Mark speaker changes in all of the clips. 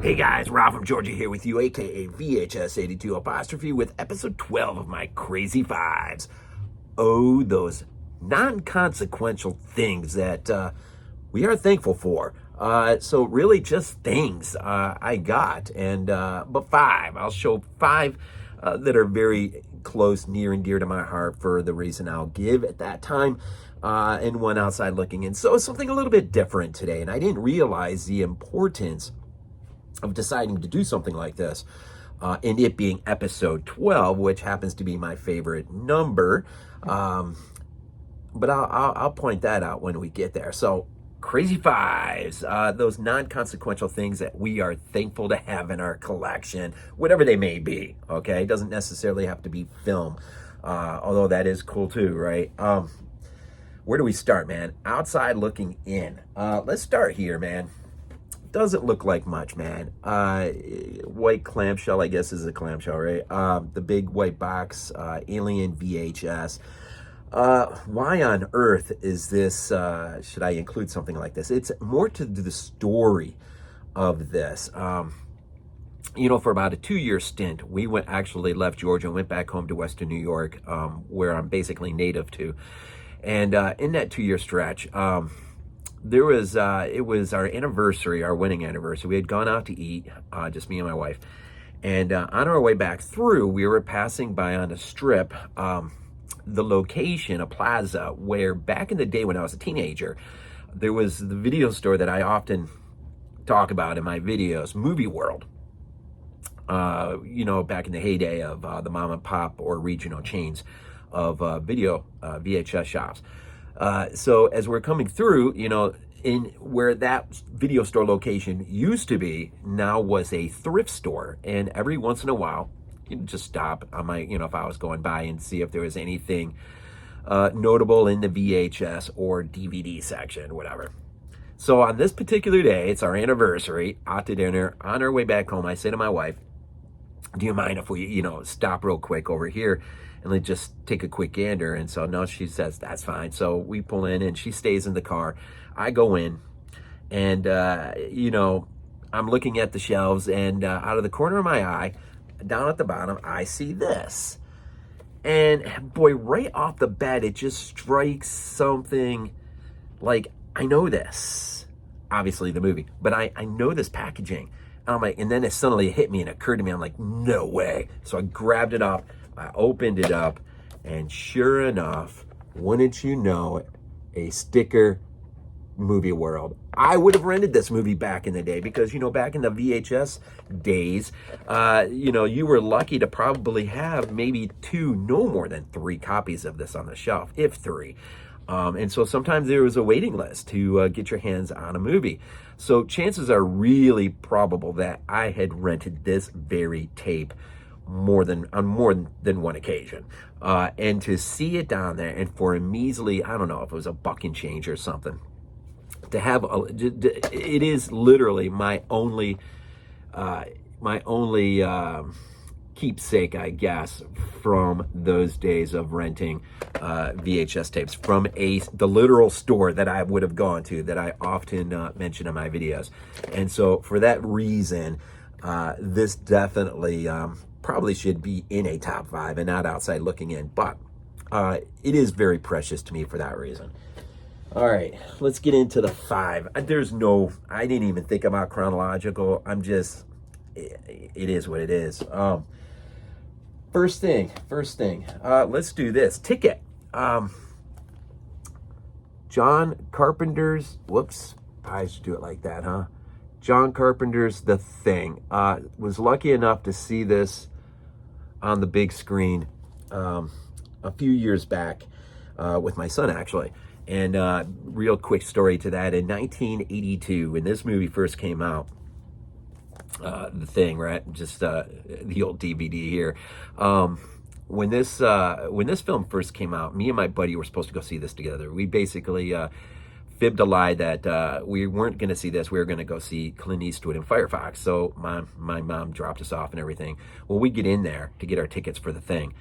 Speaker 1: Hey guys, Rob from Georgia here with you, aka VHS82 apostrophe, with episode 12 of my Crazy Fives. Oh, those non-consequential things that we are thankful for. So really just things I got, and but five. I'll show five that are very close, near and dear to my heart for the reason I'll give at that time, and one outside looking in. So something a little bit different today, and I didn't realize the importance of deciding to do something like this, and it being episode 12, which happens to be my favorite number. But I'll point that out when we get there. So, Crazy Fives, those non-consequential things that we are thankful to have in our collection, whatever they may be, okay? It doesn't necessarily have to be film, although that is cool too, right? Where do we start, man? Outside looking in. Let's start here, man. Doesn't look like much, man. White clamshell, I guess is a clamshell, right? The big white box, Alien VHS. Why on earth is this, should I include something like this? It's more to the story of this. For about a 2-year stint, we actually left Georgia and went back home to Western New York, where I'm basically native to. And in that 2-year stretch, it was our anniversary, our wedding anniversary. We had gone out to eat, just me and my wife. And on our way back through, we were passing by on a strip, the location, a plaza, where back in the day when I was a teenager, there was the video store that I often talk about in my videos, Movie World. Back in the heyday of the mom and pop or regional chains of VHS shops. So as we're coming through, in where that video store location used to be, now was a thrift store. And every once in a while, you'd just stop on my, if I was going by and see if there was anything notable in the VHS or DVD section, whatever. So on this particular day, it's our anniversary, out to dinner, on our way back home, I say to my wife, do you mind if we, stop real quick over here and let's just take a quick gander? And so, no, she says, that's fine. So we pull in and she stays in the car. I go in and, I'm looking at the shelves, and out of the corner of my eye, down at the bottom, I see this. And boy, right off the bat, it just strikes something like, I know this, obviously the movie, but I know this packaging. I'm like, and then it suddenly hit me and it occurred to me, I'm like, no way. So I grabbed it up, I opened it up, and sure enough, wouldn't you know it, a sticker, Movie World. I would have rented this movie back in the day because, back in the VHS days, you were lucky to probably have maybe 2, no more than 3 copies of this on the shelf, if 3. And so sometimes there was a waiting list to get your hands on a movie. So chances are really probable that I had rented this very tape on more than one occasion. And to see it down there, and for a measly, I don't know if it was a buck and change or something, to have it is literally my only keepsake, I guess, from those days of renting VHS tapes from the literal store that I would have gone to, that I often mention in my videos. And so for that reason, this definitely probably should be in a top 5 and not outside looking in, but it is very precious to me for that reason. All right, let's get into the 5. I didn't even think about chronological. It is what it is. First thing, let's do this. Ticket. John Carpenter's, I should do it like that, huh? John Carpenter's The Thing. Was lucky enough to see this on the big screen a few years back with my son, actually. And real quick story to that, in 1982, when this movie first came out, The Thing, right? Just the old DVD here. When this film first came out, me and my buddy were supposed to go see this together. We basically fibbed a lie that we weren't going to see this. We were going to go see Clint Eastwood and Firefox. So my mom dropped us off and everything. Well, we get in there to get our tickets for The Thing.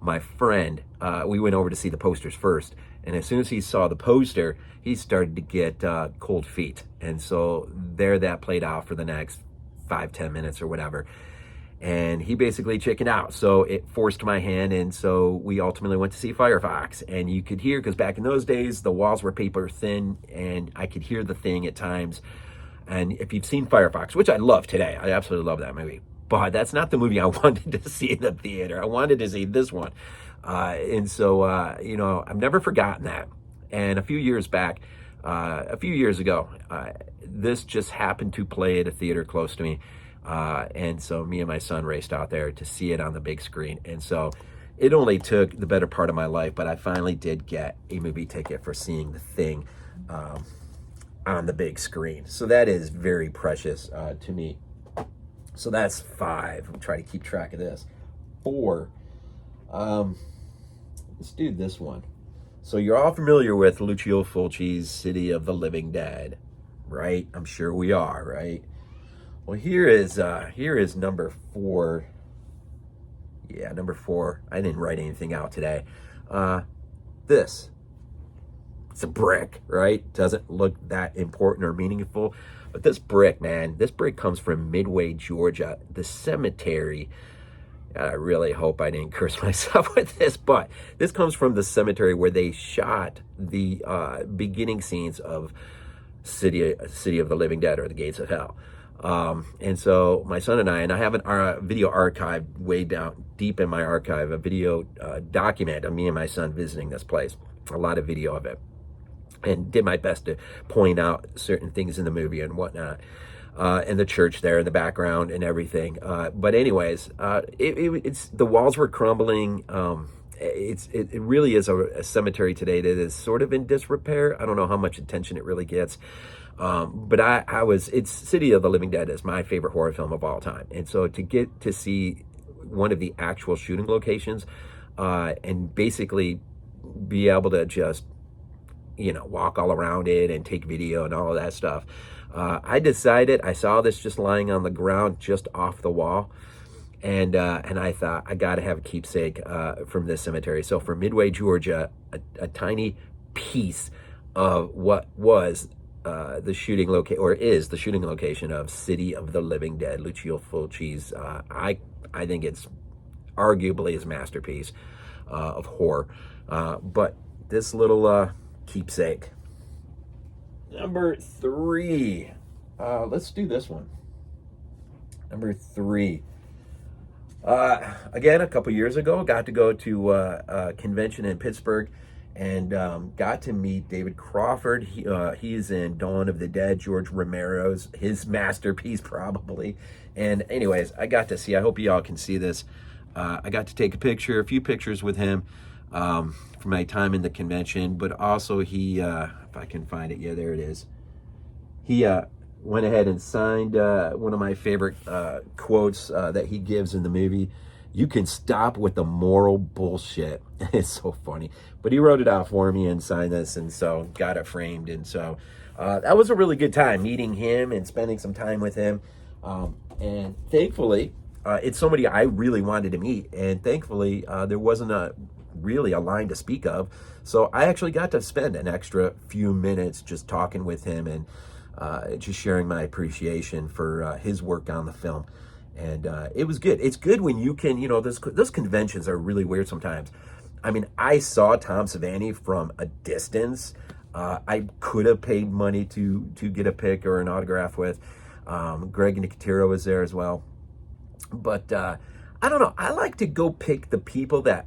Speaker 1: My friend, we went over to see the posters first. And as soon as he saw the poster, he started to get cold feet. And so there that played out for the next 5-10 minutes or whatever. And he basically chickened out, so it forced my hand, and so we ultimately went to see Firefox. And you could hear, because back in those days the walls were paper thin, and I could hear the thing at times. And if you've seen Firefox, which I love today, I absolutely love that movie, but that's not the movie I wanted to see in the theater. I wanted to see this one. And so I've never forgotten that. And a few years ago, this just happened to play at a theater close to me. And so me and my son raced out there to see it on the big screen. And so it only took the better part of my life, but I finally did get a movie ticket for seeing The Thing on the big screen. So that is very precious to me. So that's 5. I'm trying to keep track of this. 4. Let's do this one. So you're all familiar with Lucio Fulci's City of the Living Dead, right? I'm sure we are, right? Well, here is number 4. Yeah, number 4. I didn't write anything out today. This. It's a brick, right? Doesn't look that important or meaningful. But this brick, man, this brick comes from Midway, Georgia. The cemetery. I really hope I didn't curse myself with this, but this comes from the cemetery where they shot the beginning scenes of City of the Living Dead, or the Gates of Hell. And so my son and I have a video archive way down deep in my archive, a video document of me and my son visiting this place, a lot of video of it, and did my best to point out certain things in the movie and whatnot, and the church there in the background and everything. But anyways, it's the walls were crumbling. It really is a cemetery today that is sort of in disrepair. I don't know how much attention it really gets. But it's City of the Living Dead is my favorite horror film of all time. And so to get to see one of the actual shooting locations, and basically be able to just, walk all around it and take video and all of that stuff. I saw this just lying on the ground just off the wall. And I thought, I got to have a keepsake from this cemetery. So for Midway, Georgia, a tiny piece of what was the shooting location, or is the shooting location of City of the Living Dead, Lucio Fulci's. I think it's arguably his masterpiece of horror. But this little keepsake. Number 3. Let's do this one. Number 3. Again, a couple years ago, got to go to a convention in Pittsburgh, and got to meet David Crawford. He's in Dawn of the Dead, George Romero's, his masterpiece probably. And anyways, I got to see, I hope you all can see this. I got to take a few pictures with him for my time in the convention, but also he, if I can find it, yeah, there it is. He went ahead and signed one of my favorite quotes that he gives in the movie. You can stop with the moral bullshit. It's so funny. But he wrote it out for me and signed this, and so got it framed. And so that was a really good time, meeting him and spending some time with him. And thankfully, it's somebody I really wanted to meet. And thankfully, there wasn't really a line to speak of. So I actually got to spend an extra few minutes just talking with him and just sharing my appreciation for his work on the film. And it was good. It's good when you can, those conventions are really weird sometimes. I mean, I saw Tom Savini from a distance. I could have paid money to get a pic or an autograph with. Greg Nicotero was there as well. But I don't know. I like to go pick the people that,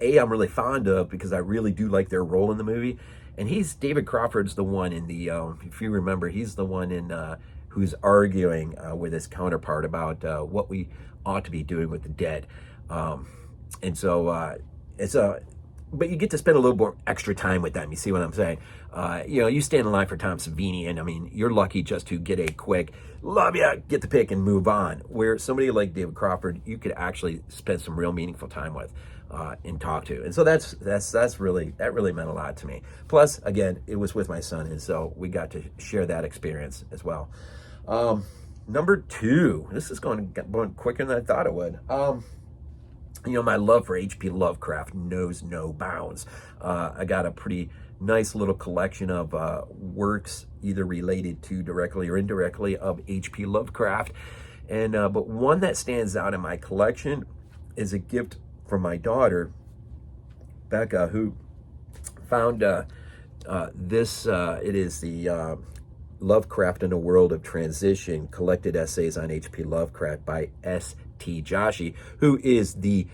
Speaker 1: I'm really fond of, because I really do like their role in the movie. And David Crawford's the one in the, if you remember, he's the one in who's arguing with his counterpart about what we ought to be doing with the dead. And so but you get to spend a little more extra time with them. You see what I'm saying? You stand in line for Tom Savini, and I mean, you're lucky just to get a quick, love ya, get the pick and move on. Where somebody like David Crawford, you could actually spend some real meaningful time with and talk to. And so that really meant a lot to me. Plus, again, it was with my son, and so we got to share that experience as well. Number 2, this is going quicker than I thought it would. My love for H.P. Lovecraft knows no bounds. I got a pretty nice little collection of works either related to directly or indirectly of H.P. Lovecraft. And but one that stands out in my collection is a gift from my daughter, Becca, who found this. It is the Lovecraft in a World of Transition, Collected Essays on H.P. Lovecraft by S.T. Joshi, who is the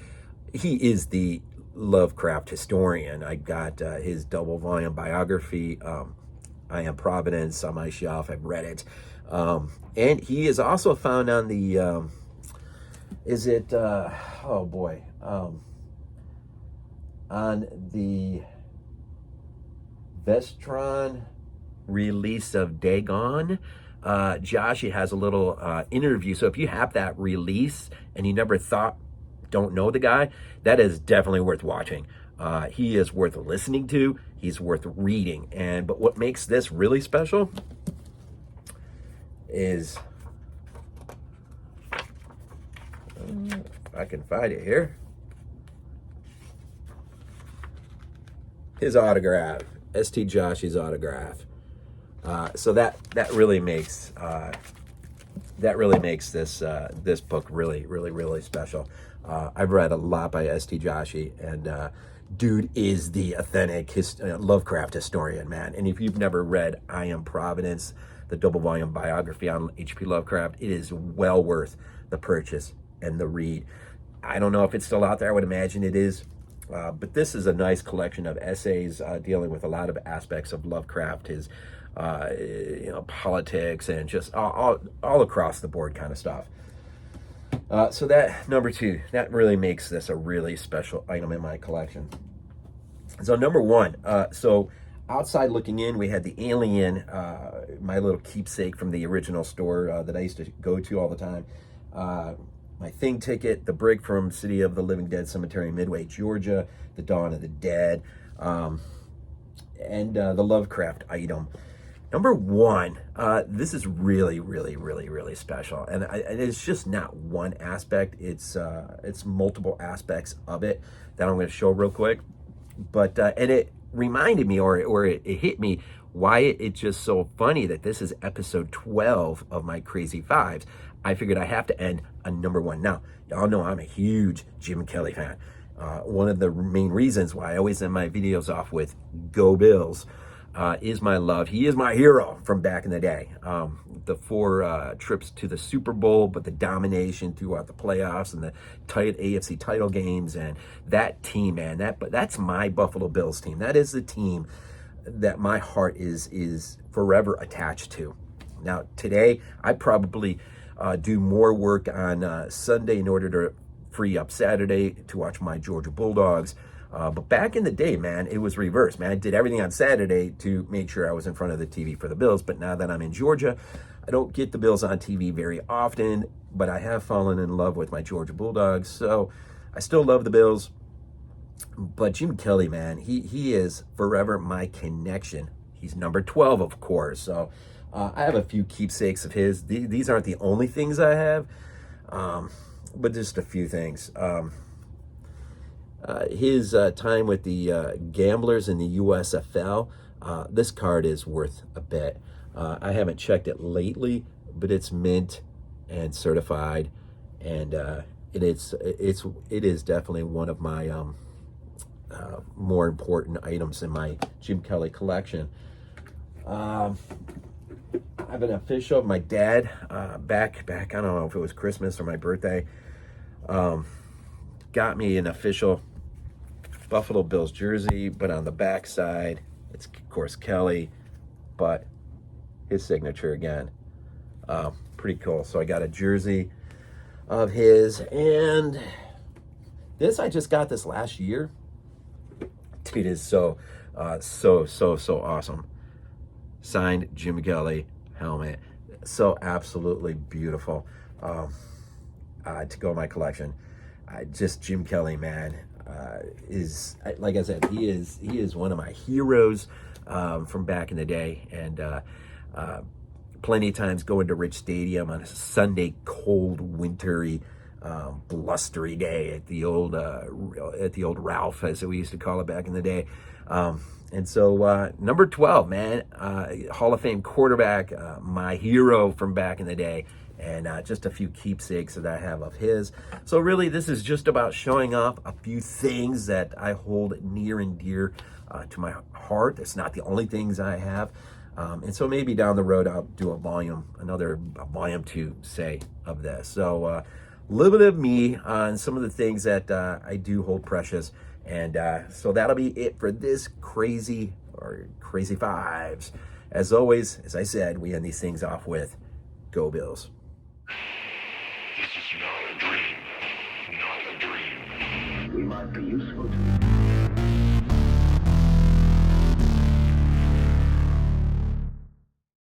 Speaker 1: Lovecraft historian. I got his double volume biography, I Am Providence, on my shelf. I've read it. And he is also found on the, on the Vestron release of Dagon. Joshi has a little interview. So if you have that release and you never don't know the guy, that is definitely worth watching. He is worth listening to. He's worth reading. But what makes this really special is, if I can find it here, his autograph, S.T. Joshi's autograph. So that really makes this this book really special. I've read a lot by S.T. Joshi, and dude is the authentic Lovecraft historian, man. And if you've never read I Am Providence, the double volume biography on H.P. Lovecraft, it is well worth the purchase and the read. I don't know if it's still out there. I would imagine it is. But this is a nice collection of essays dealing with a lot of aspects of Lovecraft, his politics, and just all across the board kind of stuff. So that, number two, that really makes this a really special item in my collection. So number one, so outside looking in, we had the Alien, my little keepsake from the original store that I used to go to all the time. My Thing ticket, the Brick from City of the Living Dead Cemetery in Midway, Georgia, the Dawn of the Dead, and the Lovecraft item. Number one, this is really special, and it's just not one aspect. It's multiple aspects of it that I'm going to show real quick. But and it reminded me, or it hit me, why it's just so funny that this is episode 12 of my Crazy Fives. I figured I have to end on number one. Now, y'all know I'm a huge Jim Kelly fan. One of the main reasons why I always end my videos off with "Go Bills" is my love. He is my hero from back in the day. The 4 trips to the Super Bowl, but the domination throughout the playoffs and the tight AFC title games, and that team, man. That's my Buffalo Bills team. That is the team that my heart is forever attached to. Now, today, I probably do more work on Sunday in order to free up Saturday to watch my Georgia Bulldogs. But back in the day, man, it was reversed, man. I did everything on Saturday to make sure I was in front of the TV for the Bills. But now that I'm in Georgia, I don't get the Bills on TV very often, but I have fallen in love with my Georgia Bulldogs. So I still love the Bills. But Jim Kelly, man, he is forever my connection. He's number 12, of course. So I have a few keepsakes of his. These aren't the only things I have, but just a few things. His time with the Gamblers in the USFL, this card is worth a bit. I haven't checked it lately, but it's mint and certified, and it is definitely one of my more important items in my Jim Kelly collection. I have an official of my dad back, I don't know if it was Christmas or my birthday, got me an official Buffalo Bills jersey, but on the back side, it's of course Kelly, but his signature again. Pretty cool. So I got a jersey of his, and this, I just got this last year. It is so awesome. Signed Jim Kelly helmet. So absolutely beautiful. To go in my collection. Just Jim Kelly, man, is, like I said, he is one of my heroes from back in the day, and plenty of times going to Rich Stadium on a Sunday, cold, wintry, blustery day at the old Ralph, as we used to call it back in the day. And so number 12, man, Hall of Fame quarterback, my hero from back in the day, and just a few keepsakes that I have of his. So really, this is just about showing off a few things that I hold near and dear to my heart. It's not the only things I have. And so maybe down the road, I'll do another volume 2, say, of this. So a little bit of me on some of the things that I do hold precious. And so that'll be it for this crazy 5's. As always, as I said, we end these things off with Go Bills.
Speaker 2: This is not a dream. Not a dream.
Speaker 3: We might be useful to you.